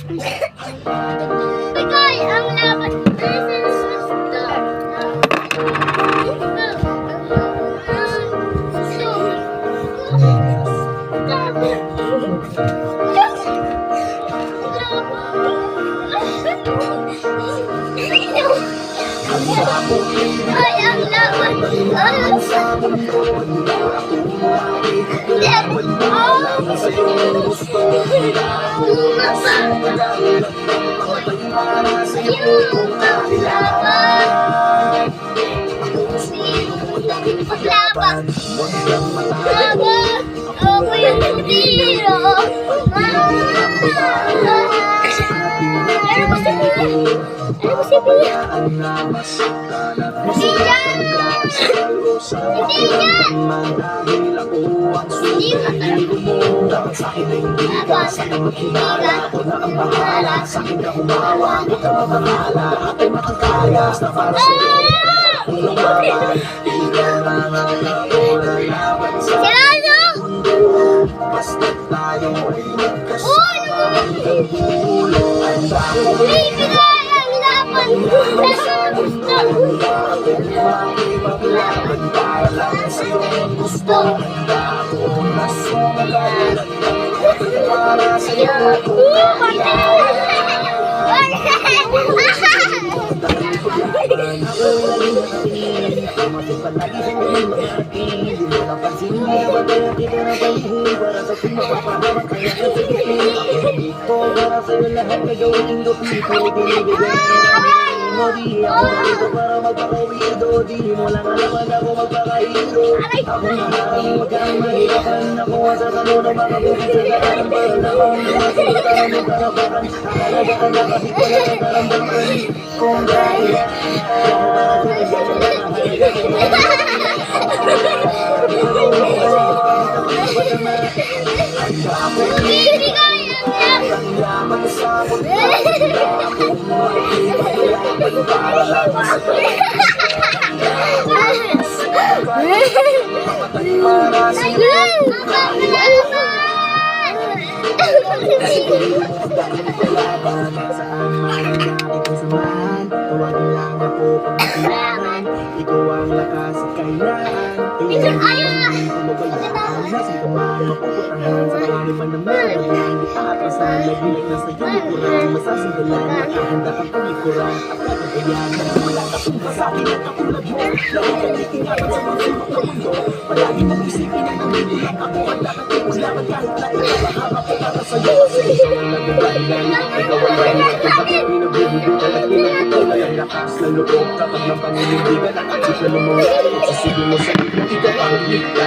Bigay ang laban. Ay, ang laban. Paglaban. Ako yung tiro. Ano ba si Pia? Ano ba si Pia? Hindi yan! Hindi yan! Hindi para magpakawido, di mo lang alaman ako magpakaido. Ako nga ang magkaan mahirapan, ako sa tanong ng mga bukid sa daan. Para naman masulatan mo karapakan, akalaga ka na kahit wala ka karamdaman. Kung dahil ako para tawagin lang ako pag kailangan. Ikaw ang lakas at kailangan. Kaya hindi ko mabayaan. Nasa ka man mapuputahan sa marami man naman. Hindi pa atasan, nagilig na sa iyong likuran. Masasandalan, nakahanda kang pagikuran. At nakagayan, nagsimulan ka kung masakin at katulad mo. Lalo kang ikingatan sa mga sulok na mundo. Palagi mong isipin ang nandito lang ako. At nakatimulangan kahit na ipapahama ko para sa'yo. Ikaw ang nagdahilan, ikaw ang nagdahilan. Pinabubudutan at pinagpatuloy ang lakas ng loob. Kapag ng paninindigan, nakakit na lumuwi. Sisipin mo sa ito, ikaw ang ligtas.